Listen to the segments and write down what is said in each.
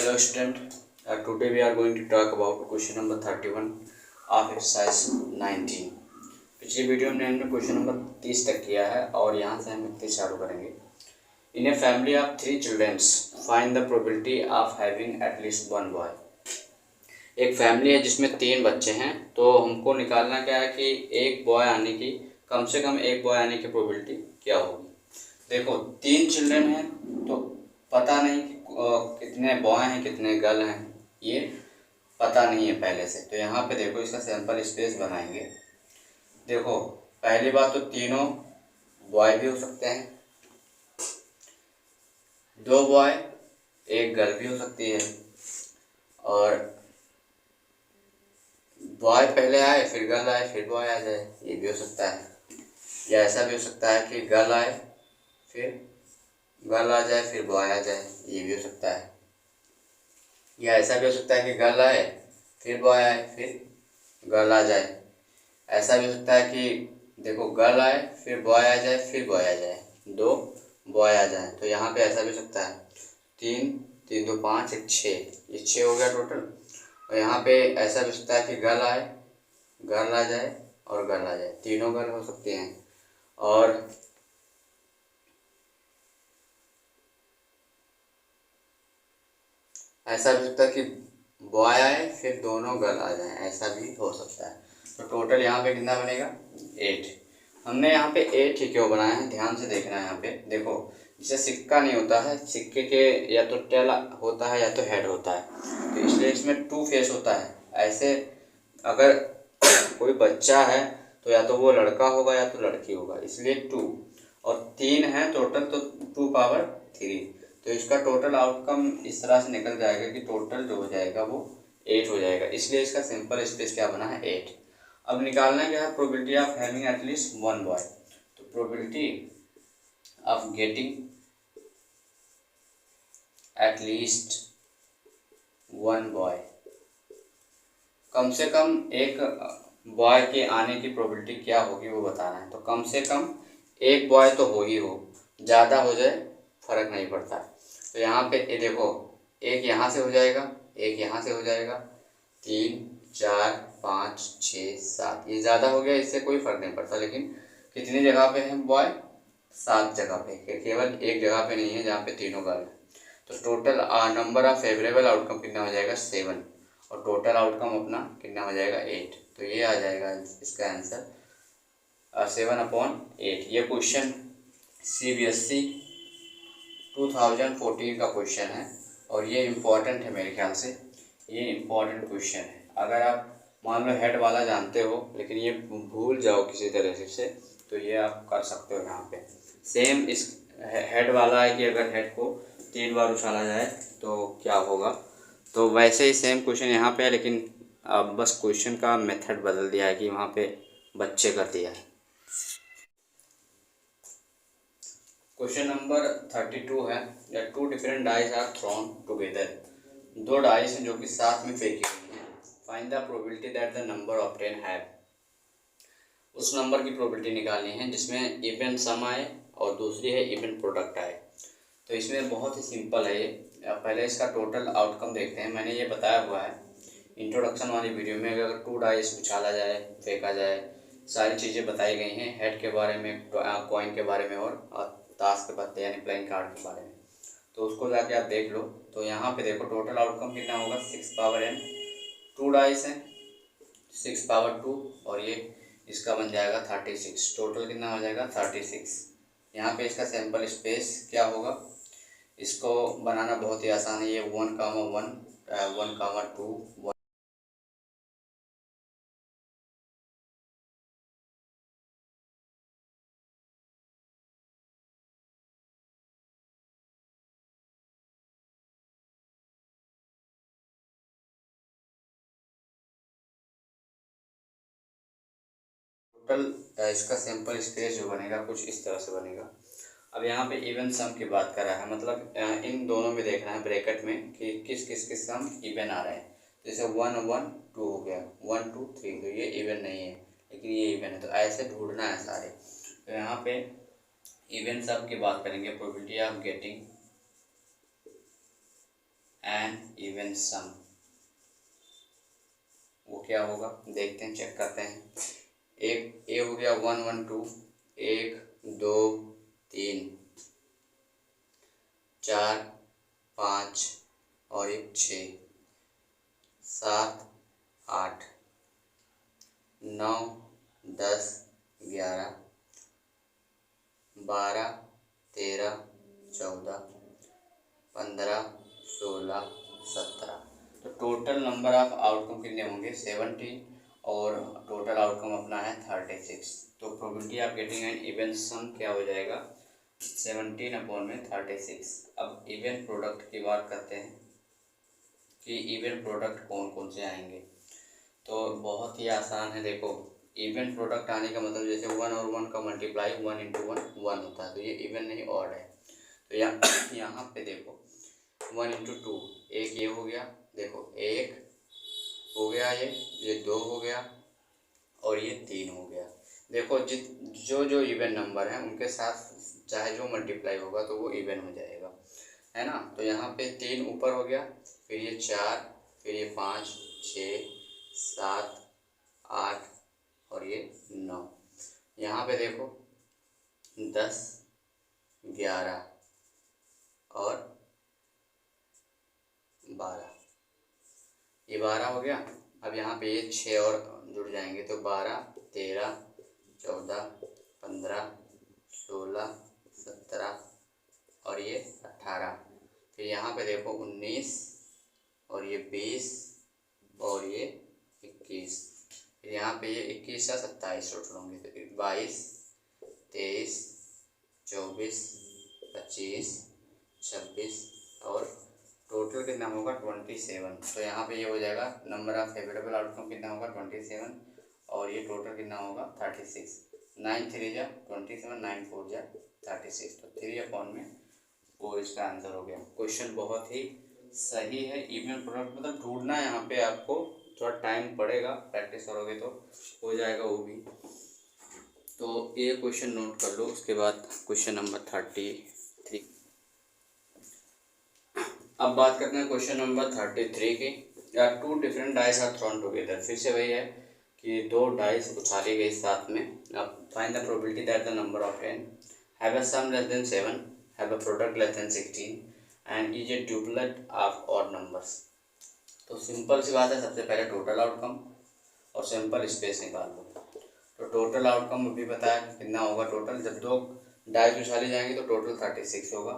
Hello student, today we are going to talk about question number 31 of exercise 19। पिछली video में हमने question number 30 तक किया है और यहाँ से हम 31 चालू करेंगे। In a family of 3 childrens find the probability of having at least one boy. एक फैमिली है जिसमें 3 बच्चे हैं, तो हमको निकालना क्या है कि एक बॉय आने की, कम से कम एक बॉय आने की प्रोबेबिलिटी क्या होगी। देखो 3 चिल्ड्रन हैं तो पता नहीं कि कितने बॉय हैं कितने गर्ल हैं, ये पता नहीं है पहले से। तो यहाँ पे देखो इसका सैंपल स्पेस बनाएंगे। देखो पहली बात तो तीनों बॉय भी हो सकते हैं, 2 बॉय 1 गर्ल भी हो सकती है, और बॉय पहले आए फिर गर्ल आए फिर बॉय आ जाए, ये भी हो सकता है। या ऐसा भी हो सकता है कि गर्ल आए फिर गर्ल आ जाए फिर बॉय आ जाए, ये भी हो सकता है। या ऐसा भी हो सकता है कि गर्ल आए फिर बॉय आए फिर गर्ल आ जाए। ऐसा भी हो सकता है कि देखो गर्ल आए फिर बॉय आ जाए फिर बॉय आ जाए, 2 बॉय आ जाए। तो यहाँ पे ऐसा भी हो सकता है 3 3 2 5 1 6, ये 6 हो गया टोटल। और यहाँ पे ऐसा भी हो सकता है कि गर्ल आए गर्ल आ जाए और गर्ल आ जाए, तीनों गर्ल हो सकते हैं। और ऐसा भी हो सकता है कि बॉय आए फिर दोनों गर्ल आ जाएं, ऐसा भी हो सकता है। तो टोटल यहाँ पे कितना बनेगा 8। हमने यहाँ पे 8 ही क्यों बनाया है, ध्यान से देखना है। यहाँ पे देखो जैसे सिक्का नहीं होता है, सिक्के के या तो टेल होता है या तो हेड होता है, तो इसलिए इसमें 2 फेस होता है। ऐसे अगर कोई बच्चा है तो या तो वो लड़का होगा या तो लड़की होगा, इसलिए 2। और 3 है टोटल तो 2 पावर 3। तो इसका टोटल आउटकम इस तरह से निकल जाएगा कि टोटल जो हो जाएगा वो 8 हो जाएगा, इसलिए इसका सिंपल स्पेस क्या बना है 8। अब निकालना क्या है, probability of having at least one boy. तो probability of getting at least one boy, कम से कम एक बॉय के आने की प्रोबेबिलिटी क्या होगी वो बताना है। तो कम से कम एक बॉय तो हो ही हो, ज़्यादा हो जाए फर्क नहीं पड़ता। तो यहाँ पे ये देखो एक यहाँ से हो जाएगा, एक यहाँ से हो जाएगा, 3 4 5 6 7, ये ज़्यादा हो गया, इससे कोई फ़र्क नहीं पड़ता। लेकिन कितनी जगह पे है बॉय, 7 जगह पे, केवल एक जगह पे नहीं है जहाँ पे तीनों गर्ल है। तो total number of favourable outcome कितना हो जाएगा 7, और टोटल आउटकम अपना कितना हो जाएगा 8। तो ये आ जाएगा इसका आंसर 7/8। ये क्वेश्चन CBSE 2014 का क्वेश्चन है और ये इम्पॉर्टेंट है, मेरे ख्याल से ये इम्पॉर्टेंट क्वेश्चन है। अगर आप मान लो हेड वाला जानते हो लेकिन ये भूल जाओ किसी तरह से, तो ये आप कर सकते हो। यहाँ पे सेम इस हेड वाला है कि अगर हेड को 3 बार उछाला जाए तो क्या होगा, तो वैसे ही सेम क्वेश्चन यहाँ पे है, लेकिन अब बस क्वेश्चन का मेथड बदल दिया है कि वहाँ पे बच्चे कर दिया है। क्वेश्चन नंबर 32 है, या 2 different dies are thrown together. 2 dice हैं जो कि साथ में फेंकी हुई हैं। Find the probability that the number obtain have. उस नंबर की प्रोबेबिलिटी निकालनी है जिसमें इवन सम आए और दूसरी है इवन प्रोडक्ट आए। तो इसमें बहुत ही सिंपल है ये। पहले इसका टोटल आउटकम देखते हैं। मैंने ये बताया हुआ है इंट्रोडक्शन वाली वीडियो में, अगर 2 डाइस उछाला जाए फेंका जाए, सारी चीज़ें बताई गई हैं, हेड के बारे में, कॉइन के बारे में और ताश के पत्ते यानी प्लेइंग कार्ड के बारे में। तो उसको जाके आप देख लो। तो यहाँ पे देखो टोटल आउटकम कितना होगा 6 पावर n, 2 डाइस हैं 6 पावर 2, और ये इसका बन जाएगा 36। टोटल कितना हो जाएगा 36। यहाँ पे इसका सैंपल स्पेस क्या होगा, इसको बनाना बहुत ही आसान है। ये 1 1 1 2 1। टोटल इसका सैंपल स्पेस जो बनेगा कुछ इस तरह से बनेगा। अब यहाँ पे इवन सम की बात कर रहा है, मतलब इन दोनों में देखना है ब्रैकेट में कि किस किस के सम इवन आ रहे हैं। जैसे 1 1 2 हो गया, 1 2 3, तो ये इवन नहीं है लेकिन ये इवन है, तो ऐसे ढूंढना है सारे। तो यहाँ पे इवन सम की बात करेंगे, probability of getting an even sum, वो क्या होगा देखते हैं, चेक करते हैं। एक ए हो गया 1 1 2, 1 2 3 4 5 और एक 6 7 8 9 10 11 12 13 14 15 16 17। तो टोटल नंबर ऑफ आउटकम कितने होंगे 17 और टोटल आउटकम अपना है 36। तो probability of getting an even sum क्या हो जाएगा 17/36। अब इवन प्रोडक्ट की बात करते हैं कि इवन प्रोडक्ट कौन कौन से आएंगे। तो बहुत ही आसान है, देखो इवन प्रोडक्ट आने का मतलब जैसे 1 और 1 का मल्टीप्लाई 1 × 1 1 होता है, तो ये इवन नहीं ऑड है। तो यहाँ पे देखो 1 × 2, एक ये हो गया, देखो 1 हो गया, ये 2 हो गया और ये 3 हो गया। देखो जो इवन नंबर हैं उनके साथ चाहे जो मल्टीप्लाई होगा तो वो इवन हो जाएगा, है ना। तो यहाँ पे 3 ऊपर हो गया, फिर ये 4, फिर ये 5 6 7 8 और ये 9। यहाँ पे देखो 10 11 और 12, ये 12 हो गया। अब यहाँ पे ये 6 और जुड़ जाएंगे तो 12 13 14 15 16 17 और ये 18। फिर यहाँ पे देखो 19 और ये 20 और ये 21। फिर यहाँ पे ये 21 या 27 टोटल होंगे, तो 22 23 24 25 26 और टोटल कितना होगा 27। तो यहाँ पे ये हो जाएगा नंबर ऑफ फेवरेबल आउटकम कितना होगा 27 और ये टोटल कितना होगा 36। 9 3 जा 27, 9 4 जा 36, तो 3/में वो इसका आंसर हो गया। क्वेश्चन बहुत ही सही है। इवन प्रोडक्ट मतलब ढूंढना है, यहाँ पे आपको थोड़ा टाइम पड़ेगा, प्रैक्टिस करोगे तो हो जाएगा वो भी। तो ये क्वेश्चन नोट कर लो। उसके बाद क्वेश्चन नंबर 33। अब बात करते हैं क्वेश्चन नंबर 33 की। यार 2 different dice are thrown together. फिर से वही है कि 2 डाइस उछाली गई साथ में। अब find the probability that the number of 10 have a sum less than 7, have a product less than 16 and is a doublet of odd numbers. तो सिंपल सी बात है, सबसे पहले टोटल आउटकम और सिंपल स्पेस निकाल लो। तो टोटल आउटकम अभी बताया कितना होगा टोटल, जब 2 डाइस उछाली जाएंगी तो टोटल 36 होगा।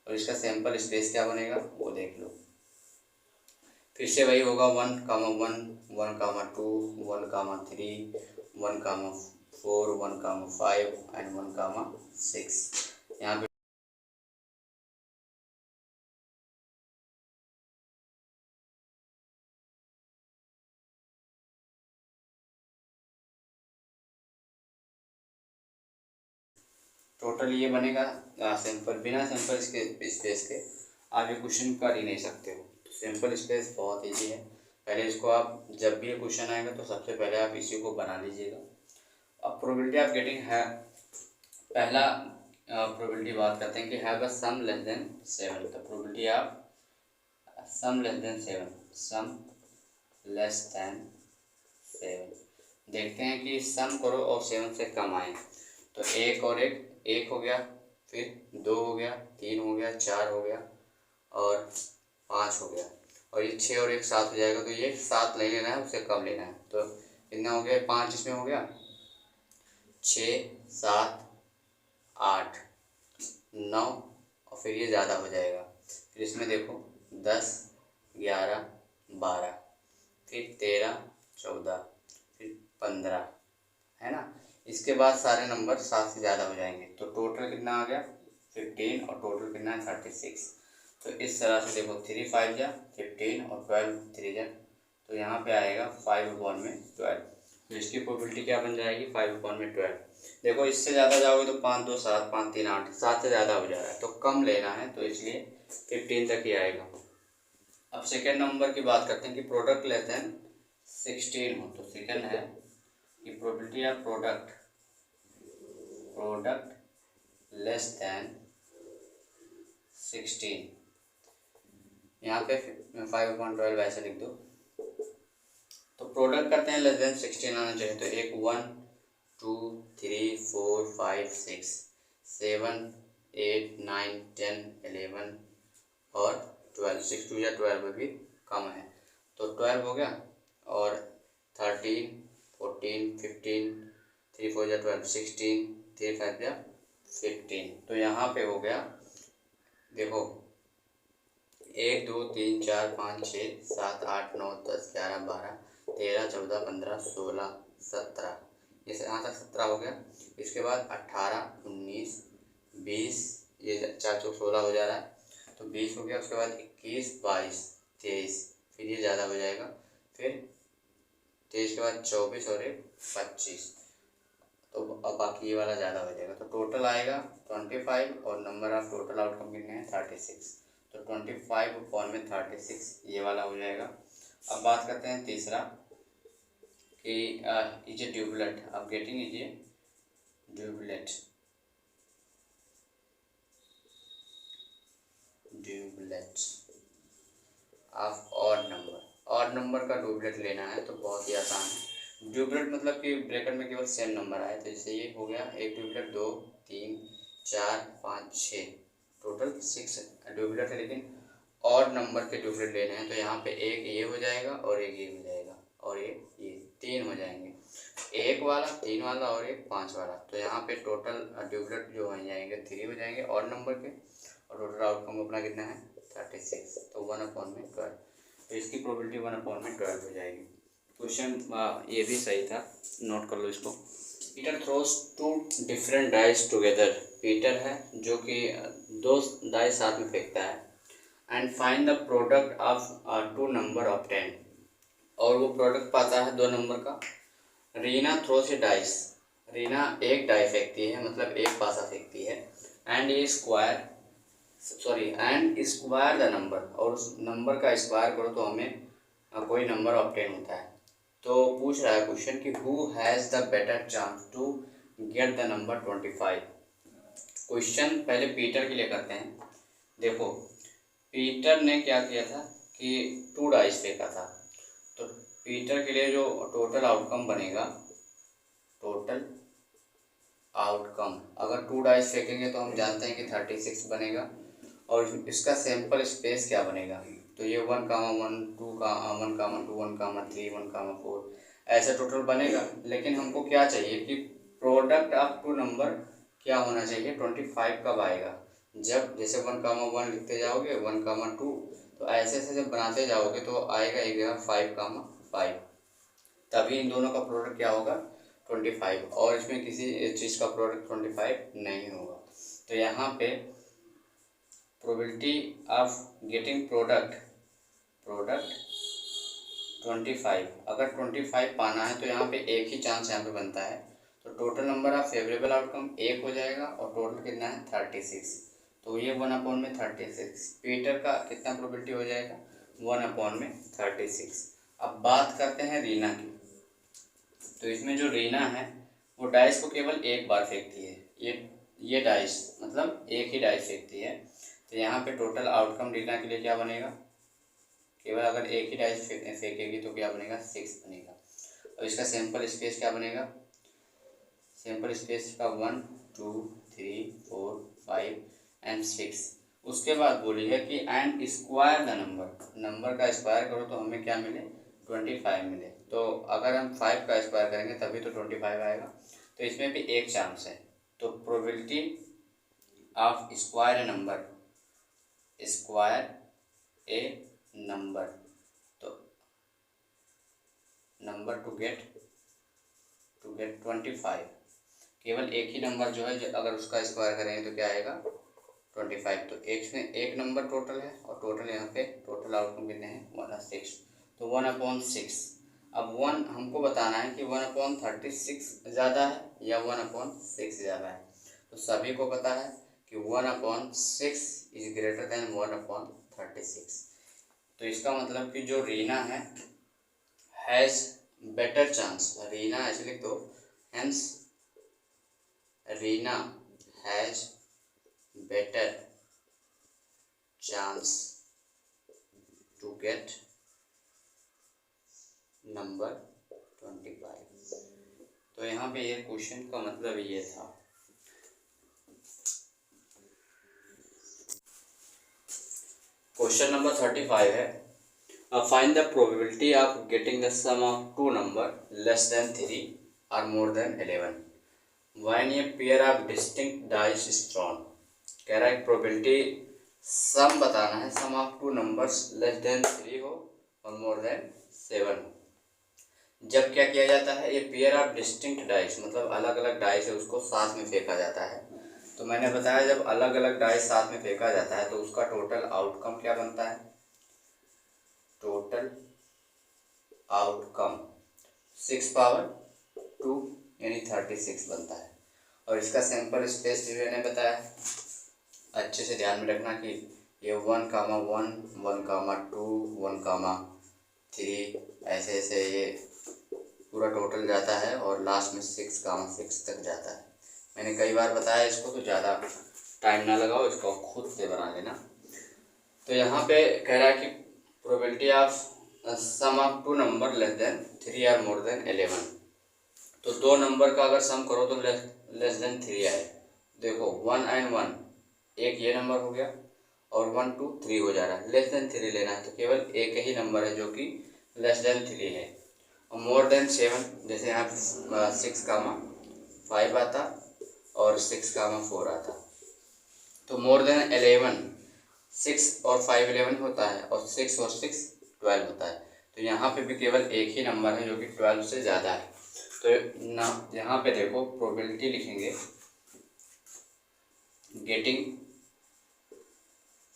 और इसका सैंपल स्पेस क्या बनेगा वो देख लो। फिर से वही होगा 1, 1 1, 2 1, 3 1, 4 1, 5 एंड 1, 6। यहाँ पे टोटल ये बनेगा सैंपल। बिना सैंपल स्पेस के आप ये क्वेश्चन कर ही नहीं सकते हो। तो सैंपल स्पेस बहुत ईजी है। पहले इसको आप जब भी ये क्वेश्चन आएगा तो सबसे पहले आप इसी को बना लीजिएगा। अब प्रोबेबिलिटी ऑफ गेटिंग है, पहला प्रोबेबिलिटी बात करते हैं कि have a sum less than 7। तो probability of sum less than 7, sum less than 7। देखते हैं कि सम करो और 7 से कम आए। तो एक और एक हो गया, फिर 2 हो गया, 3 हो गया, 4 हो गया और 5 हो गया और ये 6 और 1 7 हो जाएगा। तो ये 7 नहीं लेना है, उससे कम लेना है। तो कितना हो गया 5 इसमें हो गया, 6 7 8 9 और फिर ये ज़्यादा हो जाएगा। फिर इसमें देखो 10 11 12 फिर 13 14 फिर 15, है ना। इसके बाद सारे नंबर 7 से ज़्यादा हो जाएंगे। तो टोटल कितना आ गया 15 और टोटल कितना है 36। तो इस तरह से देखो 3 5 जा 15 और 12 3 जा, तो यहाँ पे आएगा 5/12। तो इसकी प्रोबेबिलिटी क्या बन जाएगी 5/12। देखो इससे ज़्यादा जाओगे तो 5 2 7 5 3 8, 7 से ज़्यादा हो जा रहा है तो कम लेना है, तो इसलिए 15 तक ही आएगा। अब सेकेंड नंबर की बात करते हैं कि प्रोडक्ट लेस देन 16 हो। तो सेकेंड है कि probability of product less than 16। यहाँ पे 5/12 ऐसे लिख दो। तो प्रोडक्ट करते हैं लेस देन 16 आना चाहिए। तो एक 1 2 3 4 5 6 7 8 9 10 11 और 12, 6 2 या 12 भी कम है तो 12 हो गया। और 13 14 15 3 4 या 12 16 3 5 या 15। तो यहाँ पे हो गया देखो 1 2 3 4 5 6 7 8 9 10 11 12 13 14 15 16 17, ये यहाँ तक 17 हो गया। इसके बाद 18 19 20, ये 4 चौक 16 हो जा रहा है तो 20 हो गया। उसके बाद 21 22 23, फिर ये ज़्यादा हो जाएगा। फिर 23 के बाद 24 और 25, तो अब बाकी ये वाला ज़्यादा हो जाएगा। तो टोटल आएगा 25 और नंबर ऑफ टोटल आउटकम कितने हैं 36। तो 25/36 ये वाला हो जाएगा। अब बात करते हैं तीसरा कि इज ए ड्यूबलेट। अब getting is a doublet of odd number का ड्यूबलेट लेना है तो बहुत ही आसान है। ड्यूबलेट मतलब कि ब्रैकेट में केवल सेम नंबर आए। तो जैसे ये हो गया एक ड्यूबलेट 2 3 4 5 6, टोटल 6 ड्यूबलेट है। लेकिन ऑड नंबर के ड्यूबलेट लेने हैं तो यहाँ पे एक ये हो जाएगा और एक ये हो जाएगा और एक ये 3 हो जाएंगे, एक वाला 3 वाला और एक 5 वाला। तो यहाँ पे टोटल ड्यूबलेट जो हो जाएंगे 3 हो जाएंगे ऑड नंबर के और टोटल आउटकम अपना कितना है 36। तो 1/12, तो इसकी प्रोबेबिलिटी 1/12 हो जाएगी। क्वेश्चन ये भी सही था, नोट कर लो इसको। Peter throws 2 different dice together. Peter है जो कि 2 डाइस साथ में फेंकता है। And find the product of 2 number of 10, और वो प्रोडक्ट पाता है 2 नंबर का। रीना थ्रोस ए डाइस, रीना एक डाई फेंकती है मतलब एक पासा फेंकती है। एंड ये एंड स्क्वायर द नंबर, और उस नंबर का स्क्वायर करो तो हमें कोई नंबर ऑब्टेन होता है। तो पूछ रहा है क्वेश्चन कि who has the better chance to get the number 25। Question पहले पीटर के लिए करते हैं। देखो पीटर ने क्या किया था कि 2 डाइस फेंका था। तो पीटर के लिए जो टोटल आउटकम बनेगा, टोटल आउटकम अगर 2 डाइस फेंकेंगे तो हम जानते हैं कि 36 बनेगा। और इसका सैंपल स्पेस क्या बनेगा, तो ये 1, 1, 2, 1, 2, 1, 3, 1, 4 ऐसा टोटल बनेगा। लेकिन हमको क्या चाहिए कि प्रोडक्ट ऑफ 2 नंबर क्या होना चाहिए 25 कब आएगा, जब जैसे 1, 1 लिखते जाओगे 1, 2, तो ऐसे ऐसे जब बनाते जाओगे तो आएगा एक जगह 5, तभी इन दोनों का प्रोडक्ट क्या होगा 25, और इसमें किसी चीज़ का प्रोडक्ट 25 नहीं होगा। तो यहाँ पे प्रोबेबिलिटी ऑफ गेटिंग प्रोडक्ट 25, अगर 25 पाना है तो यहाँ पे एक ही चांस यहाँ पे बनता है। तो total number of favourable outcome 1 हो जाएगा और टोटल कितना है 36। तो ये 1/36। पीटर का कितना प्रोबेबिलिटी हो जाएगा 1/36। अब बात करते हैं रीना की। तो इसमें जो रीना है वो डाइस को केवल एक बार फेंकती है। ये डाइस मतलब एक ही डाइस फेंकती है। तो यहाँ पे टोटल आउटकम रीना के लिए क्या बनेगा, केवल अगर एक ही डाइस फेंकेगी तो क्या बनेगा 6 बनेगा। और इसका सैंपल स्पेस क्या बनेगा, सैंपल स्पेस का 1 2 3 4 5 एंड 6। उसके बाद बोली है कि एंड स्क्वायर द नंबर का स्क्वायर करो तो हमें क्या मिले 25 मिले। तो अगर हम 5 का स्क्वायर करेंगे तभी तो 25 आएगा। तो इसमें भी एक चांस है। तो probability of square A number, तो नंबर टू गेट 25, केवल एक ही नंबर जो है अगर उसका स्क्वायर करेंगे तो क्या आएगा 25। तो एक नंबर टोटल है और टोटल यहाँ पे टोटल आउटकम कितने हैं 6। तो 1/6। अब 1 हमको बताना है कि 1/36 ज़्यादा है या 1/6 ज़्यादा है। तो सभी को पता है कि 1/6 इज ग्रेटर देन 1/36। तो इसका मतलब कि जो रीना है हैज़ बेटर चांस, रीना ऐसे लिख दो, hence Reena has better chance get number 25। तो यहाँ पे ये क्वेश्चन का मतलब ये था। क्वेश्चन नंबर 35 है, find the probability of getting the sum of two number less than 3 और more than 11 when a pair of distinct dice is thrown. कह रहा है प्रोबेबिलिटी सम बताना है, sum of two numbers less than 3 हो और more then 7 हो। जब क्या किया जाता है, ये पेयर ऑफ डिस्टिंक्ट डाइस मतलब अलग अलग डाइस है उसको साथ में फेंका जाता है। तो मैंने बताया जब अलग अलग डाइस साथ में फेंका जाता है तो उसका टोटल आउटकम क्या बनता है, टोटल आउटकम 6 पावर 2 यानी 36 बनता है। और इसका सैंपल स्पेस भी मैंने बताया, अच्छे से ध्यान में रखना कि ये 1,1, 1,2, 1,3 ऐसे ऐसे ये पूरा टोटल जाता है और लास्ट में 6,6 तक जाता है। मैंने कई बार बताया इसको, तो ज़्यादा टाइम ना लगाओ, इसको खुद से बना लेना। तो यहाँ पे कह रहा है कि probability of sum of two number less than 3 और मोर देन 11। तो दो नंबर का अगर सम करो तो लेस देन 3 आए। देखो 1 और 1, एक ये नंबर हो गया और 1, 2, 3 हो जा रहा है। लेस देन 3 लेना है तो केवल एक ही नंबर है जो कि लेस देन 3 है। और मोर देन 7, जैसे यहाँ 6,5 आता और 6,4 आता। तो मोर देन 11, 6 और 5 11 होता है और 6 और 6 12 होता है। तो यहाँ पे भी केवल एक ही नंबर है जो कि 12 से ज़्यादा है। तो ना यहाँ पे देखो प्रोबेबिलिटी लिखेंगे गेटिंग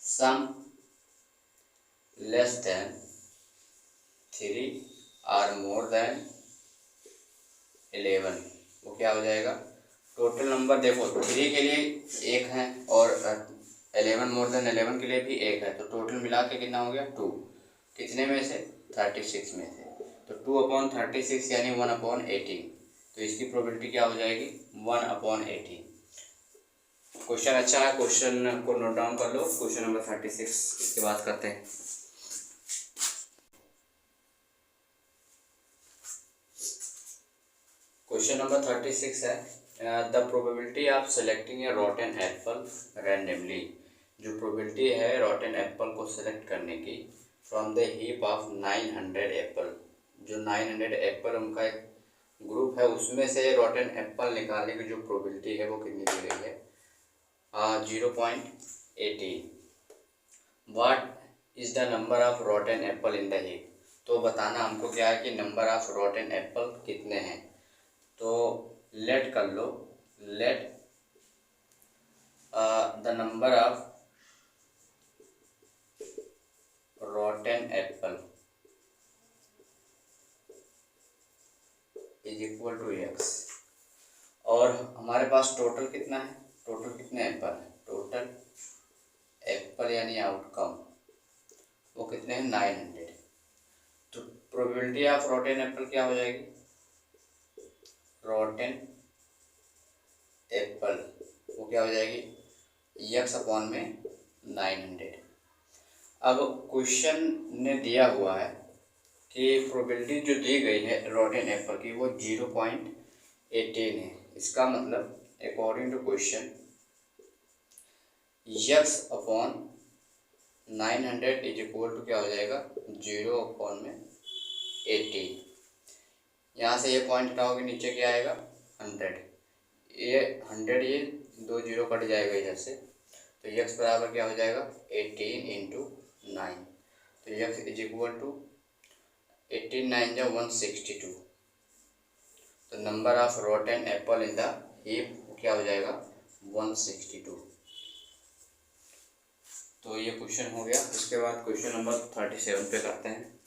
सम लेस देन 3 और मोर देन 11, वो क्या हो जाएगा, टोटल नंबर देखो 3 के लिए एक है और 11 मोर देन 11 के लिए भी एक है। तो टोटल मिला के कितना हो गया 2, कितने में से 36 में से। तो 2/36 यानी 1/18। तो इसकी प्रोबेबिलिटी क्या हो जाएगी 1/18। क्वेश्चन अच्छा है, क्वेश्चन को नोट डाउन कर लो। क्वेश्चन नंबर 36 इसके बाद करते हैं। क्वेश्चन नंबर 36 है, the probability of selecting A रॉटन Apple randomly. जो प्रोबेबिलिटी है रॉटन एप्पल को सेलेक्ट करने की from the heap of 900 Apple. जो 900 एप्पल उनका एक ग्रुप है, उसमें से रॉटन एप्पल निकालने की जो प्रोबेबिलिटी है वो कितनी दी गई है, 0.18। What is the number of rotten apple in the heap. तो बताना हमको क्या है कि नंबर ऑफ रॉटन एप्पल कितने हैं। तो लेट कर लो, let the number of rotten apple is equal to x। और हमारे पास टोटल कितना है, टोटल कितने एप्पल है, टोटल एप्पल यानी आउटकम वो कितने हैं 900। तो प्रोबेबिलिटी ऑफ रॉटन एप्पल क्या हो जाएगी, रॉटन एप्पल वो क्या हो जाएगी x/900। अब क्वेश्चन ने दिया हुआ है कि प्रोबेबिलिटी जो दी गई है रॉटन एप्पल की वो 0.18 है। इसका मतलब according to question x/900 is equal to क्या हो जाएगा 0/18। यहाँ से ये पॉइंट हटाओगे नीचे क्या आएगा 100, ये 100 ये 2 0 कट जाएगा इधर से। तो x बराबर क्या हो जाएगा 18 × 9। तो x इज इक्वल टू 18 9 जा 162। तो number of rotten apple in the heap क्या हो जाएगा 162। तो ये क्वेश्चन हो गया। इसके बाद क्वेश्चन नंबर 37 पे करते हैं।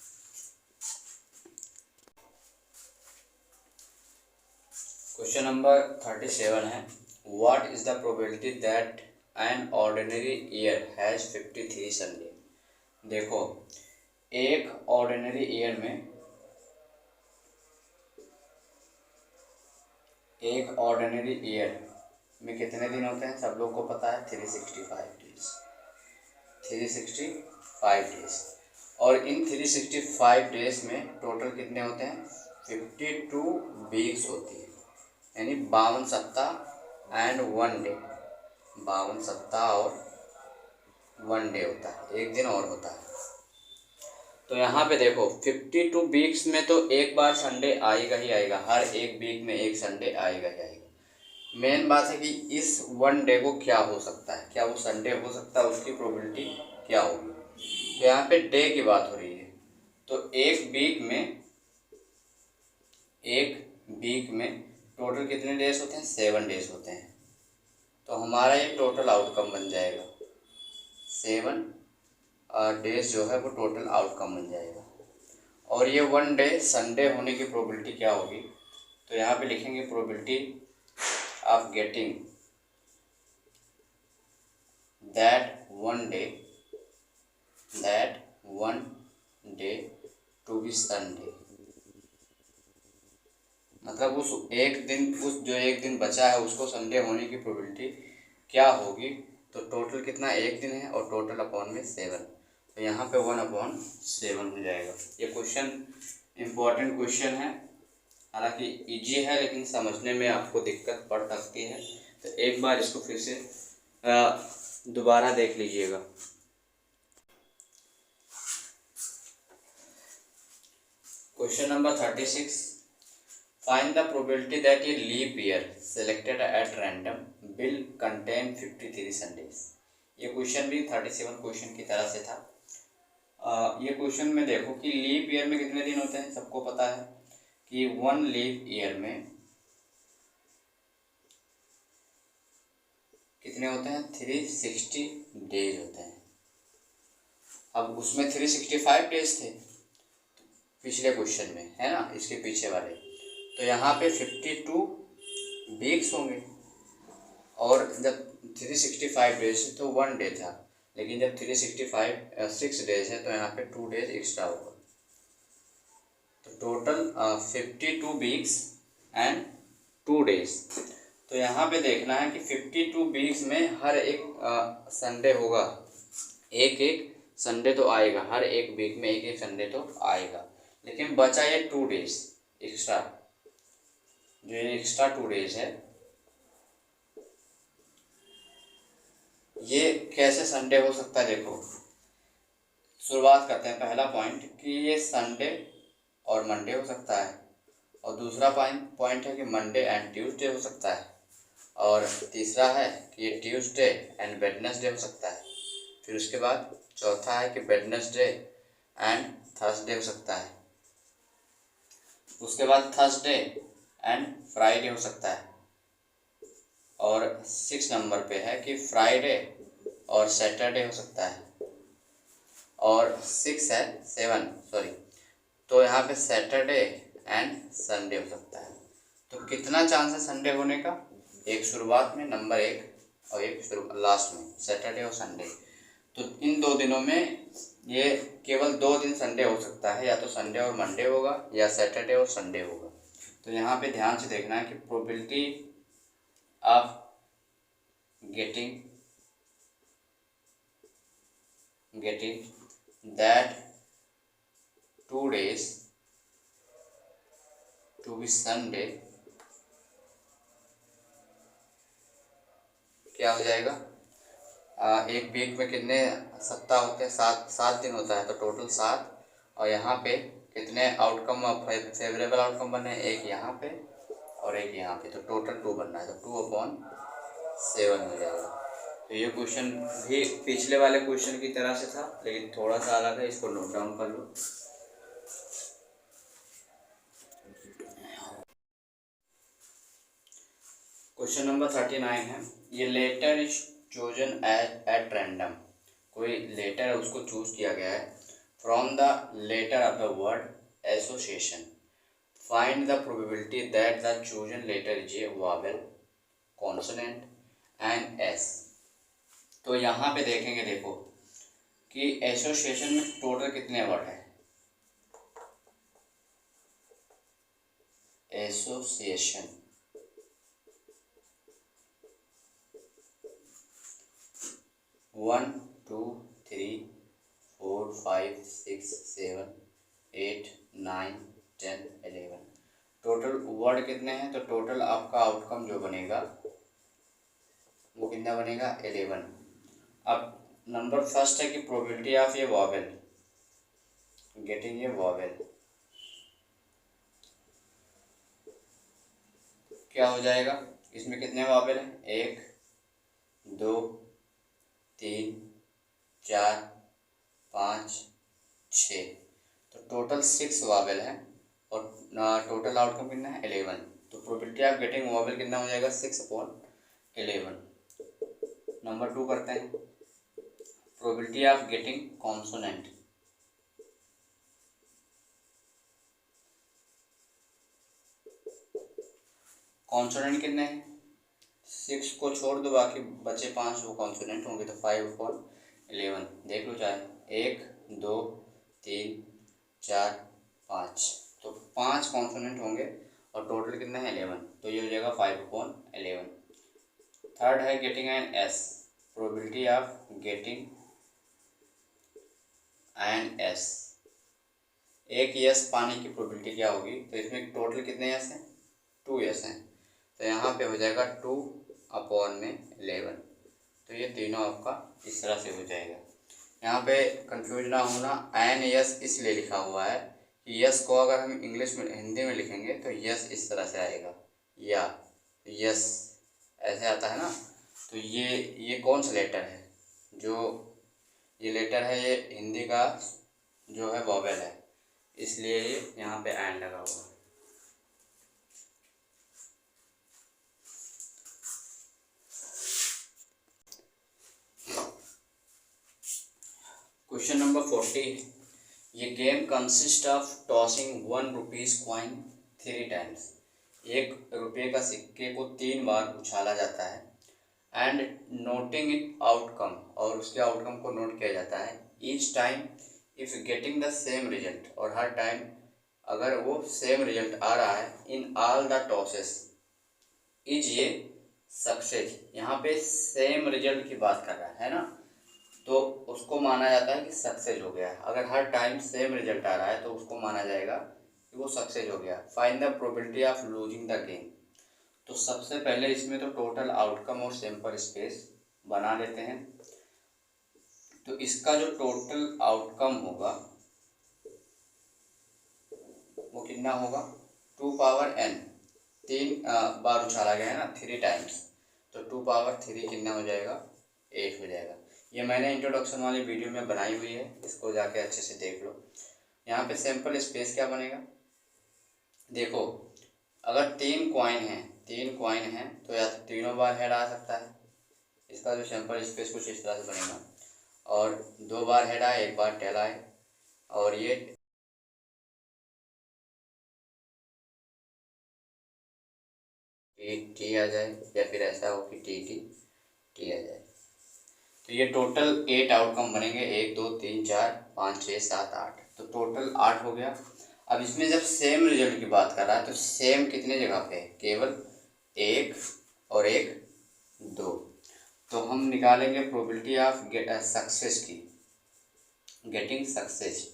क्वेश्चन नंबर 37 है, what is the probability that an ordinary year has 53 Sunday. देखो एक ऑर्डिनरी ईयर में, एक ऑर्डिनरी ईयर में कितने दिन होते हैं सब लोग को पता है 365 डेज, 365 डेज। और इन 365 डेज में टोटल कितने होते हैं? 52 वीक्स होती है, यानी 52 सप्ताह एंड 1 डे, 52 सप्ताह और 1 डे होता है, एक दिन और होता है। तो यहाँ पे देखो 52 वीक्स में तो एक बार संडे आएगा ही आएगा, हर एक वीक में एक संडे आएगा ही आएगा। मेन बात है कि इस 1 डे को क्या हो सकता है, क्या वो संडे हो सकता है, उसकी प्रोबेबिलिटी क्या होगी। तो यहाँ पे डे की बात हो रही है, तो एक वीक में टोटल कितने डेज होते हैं? 7 डेज होते हैं। तो हमारा ये टोटल आउटकम बन जाएगा 7 डेज जो है वो टोटल आउटकम बन जाएगा। और ये 1 डे संडे होने की प्रोबेबिलिटी क्या होगी? तो यहाँ पे लिखेंगे probability of getting that one day to be Sunday, मतलब उस एक दिन बचा है उसको संडे होने की प्रोबेबिलिटी क्या होगी। तो टोटल कितना? एक दिन है और टोटल अपॉन में 7, तो यहाँ पे 1/7 हो जाएगा। ये क्वेश्चन इम्पोर्टेंट क्वेश्चन है, हालांकि इजी है लेकिन समझने में आपको दिक्कत पड़ सकती है, तो एक बार इसको फिर से दोबारा देख लीजिएगा। Question number 36, find the probability that a leap year selected at random will contain 53 Sundays. ये क्वेश्चन भी 37 क्वेश्चन की तरह से था। ये क्वेश्चन में देखो कि लीप ईयर में कितने दिन होते हैं, सबको पता है कि 1 लीप ईयर में कितने होते हैं? 360 डेज होते हैं। अब उसमें 365 डेज थे पिछले क्वेश्चन में, है ना, इसके पीछे वाले। तो यहाँ पे 52 वीक्स होंगे, और जब 365 डेज तो 1 डे था, लेकिन जब 6 डेज है तो यहाँ पे 2 डेज एक्स्ट्रा होगा। तो टोटल 52 वीक्स एंड 2 डेज। तो यहाँ पे देखना है कि 52 वीक्स में हर एक संडे होगा, एक संडे तो आएगा, हर एक वीक में एक संडे तो आएगा, लेकिन बचा ये 2 डेज एक्स्ट्रा, जो ये एक्स्ट्रा 2 डेज है, ये कैसे संडे हो सकता है? देखो शुरुआत करते हैं। पहला पॉइंट कि ये संडे और मंडे हो सकता है, और दूसरा पॉइंट है कि मंडे एंड ट्यूसडे हो सकता है, और तीसरा है कि ये ट्यूसडे एंड वेडनेसडे हो सकता है। फिर उसके बाद चौथा है कि वेडनेसडे एंड थर्सडे हो सकता है। उसके बाद थर्सडे एंड फ्राइडे हो सकता है, और 6 नंबर पे है कि फ्राइडे और सैटरडे हो सकता है, और 7 तो यहाँ पे सैटरडे एंड संडे हो सकता है। तो कितना चांस है संडे होने का? एक शुरुआत में नंबर 1 और एक लास्ट में, सैटरडे और संडे। तो इन 2 दिनों में ये केवल 2 दिन संडे हो सकता है, या तो संडे और मंडे होगा या सैटरडे और संडे होगा। तो यहाँ पे ध्यान से देखना है कि probability of getting that 2 days to be Sunday क्या हो जाएगा? एक वीक में कितने सप्ताह होते हैं? 7 दिन होता है, तो टोटल 7, और यहाँ पे कितने आउटकम फेवरेबल आउटकम बने? एक यहाँ पे और एक यहाँ पे, तो टोटल 2 बनना है, तो 2/7 हो जाएगा। तो ये क्वेश्चन भी पिछले वाले क्वेश्चन की तरह से था, लेकिन थोड़ा सा अलग है, इसको नोट डाउन कर लो। क्वेश्चन नंबर 39 है, ये letter is chosen at random, कोई लेटर है उसको चूज किया गया है, from the letter of the word association, find the probability that the chosen letter is a vowel, consonant and S. तो यहाँ पे देखेंगे, देखो कि एसोसिएशन में टोटल कितने वर्ड है? एसोसिएशन 1 2 3 4 4 5 6 7 8 9 10 11। टोटल वर्ड कितने हैं? तो टोटल आपका आउटकम जो बनेगा वो कितना बनेगा? 11। अब नंबर फर्स्ट है कि प्रोबेबिलिटी ऑफ ये वॉवेल, गेटिंग ये वॉवेल क्या हो जाएगा? इसमें कितने वॉवेल हैं? 1 2 3 4 5 6। तो टोटल 6 वॉवेल है और टोटल आउटकम कितना है? 11। तो प्रोबेबिलिटी ऑफ गेटिंग वॉवेल कितना हो जाएगा? 6/11। नंबर 2 करते हैं, probability of getting consonant. Consonant कितने हैं? 6 को छोड़ दो, बाकी बचे 5 वो कॉन्सोनेंट होंगे, तो 5/11 देख लो चाहे। 1 2 3 4 5, तो 5 कॉन्सोनेंट होंगे और टोटल कितना है? 11, तो ये हो जाएगा 5/11। थर्ड है getting an S, probability of getting N S. एक यस पाने की प्रोबेबिलिटी क्या होगी? तो इसमें टोटल कितने यस हैं? 2 यस हैं, तो यहाँ पे हो जाएगा 2/11। तो ये तीनों आपका इस तरह से हो जाएगा। यहाँ पे कंफ्यूज ना होना, एन यस इसलिए लिखा हुआ है कि यस को अगर हम इंग्लिश में हिंदी में लिखेंगे तो यस इस तरह से आएगा, या यस ऐसे आता है ना। तो ये कौन सा लेटर है? जो ये लेटर है ये हिंदी का जो है वॉवेल है, इसलिए ये यहाँ पे एन लगा हुआ है। क्वेश्चन नंबर 40, ये game consist of tossing 1 rupees coin 3 times. 1 रुपये का सिक्के को 3 बार उछाला जाता है, एंड नोटिंग इट आउटकम, और उसके आउटकम को नोट किया जाता है। Each time if getting the same result, और हर टाइम अगर वो सेम रिजल्ट आ रहा है, in all the tosses is ये सक्सेस। यहाँ पे सेम रिजल्ट की बात कर रहा है ना, तो उसको माना जाता है कि सक्सेस हो गया। अगर हर टाइम सेम रिजल्ट आ रहा है तो उसको माना जाएगा कि वो सक्सेस हो गया। Find the probability of losing the game. तो सबसे पहले इसमें तो टोटल आउटकम और सैंपल स्पेस बना लेते हैं। तो इसका जो टोटल आउटकम होगा वो कितना होगा? 2n, 3 बार उछाला गया है ना, 3 टाइम्स, तो 2³ कितना हो जाएगा? 8 हो जाएगा। ये मैंने इंट्रोडक्शन वाली वीडियो में बनाई हुई है, इसको जाके अच्छे से देख लो। यहाँ पे सैंपल स्पेस क्या बनेगा? देखो, अगर 3 कॉइन हैं तो या तो तीनों बार हेड आ सकता है, इसका जो सैंपल स्पेस कुछ इस तरह से बनेगा, और 2 बार हेड आए, 1 बार टेल आए, और ये टी आ जाए, या फिर ऐसा हो कि टी आ जाए। तो ये टोटल 8 आउटकम बनेंगे, 1 2 3 4 5 6 7 8, तो टोटल 8 हो गया। अब इसमें जब सेम रिजल्ट की बात कर रहा है तो सेम कितने जगह पे है? केवल 1 और 1 2। तो हम निकालेंगे प्रोबेबिलिटी ऑफ सक्सेस की, गेटिंग सक्सेस।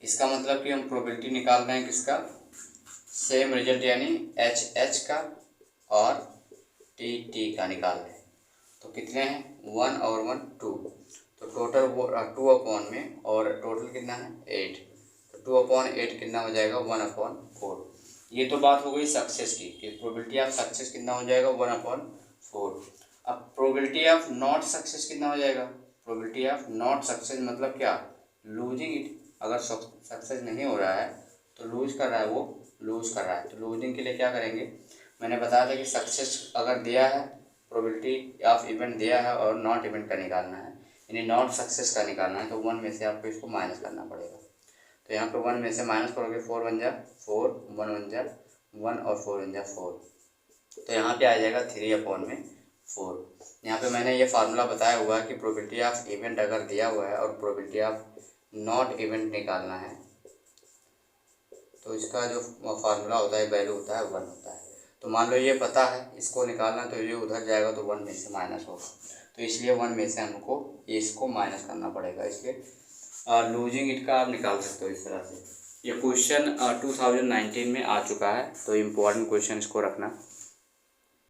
इसका मतलब कि हम प्रोबेबिलिटी निकाल रहे हैं किसका? सेम रिजल्ट, यानी एच का और टी का निकाल रहे हैं। तो कितने हैं? 1 और 1 2, तो टोटल वो 2 में, और टोटल कितना है? 8, तो 2/8 कितना हो जाएगा? 1/4। ये तो बात हो गई सक्सेस की, कि प्रोबेबिलिटी ऑफ सक्सेस कितना हो जाएगा? 1/4। अब प्रोबेबिलिटी ऑफ नॉट सक्सेस कितना हो जाएगा? प्रोबेबिलिटी ऑफ नॉट सक्सेस मतलब क्या? Losing it. अगर सक्सेस नहीं हो रहा है तो लूज कर रहा है, वो लूज कर रहा है, तो लूजिंग के लिए क्या करेंगे? मैंने बताया था कि सक्सेस अगर दिया है, प्रोबेबिलिटी ऑफ इवेंट दिया है और नॉट इवेंट का निकालना है, यानी नॉट सक्सेस का निकालना है, तो 1 में से आपको इसको माइनस करना पड़ेगा। तो यहाँ पे 1 में से माइनस करोगे, 4 1 जा 4, 1 1 जा 1, और 4 1 जा 4, तो यहाँ पे आ जाएगा 3/4। यहाँ पे मैंने ये फार्मूला बताया हुआ है कि प्रोबेबिलिटी ऑफ इवेंट अगर दिया हुआ है और प्रोबेबिलिटी ऑफ नॉट इवेंट निकालना है, तो इसका जो फार्मूला होता है, वैल्यू होता है 1 होता है। तो मान लो ये पता है, इसको निकालना, तो ये उधर जाएगा तो 1 में से माइनस होगा, तो इसलिए 1 में से हमको इसको माइनस करना पड़ेगा। इसलिए लूजिंग इट का आप निकाल सकते हो इस तरह से। ये क्वेश्चन 2019 में आ चुका है, तो इम्पोर्टेंट क्वेश्चन इसको रखना।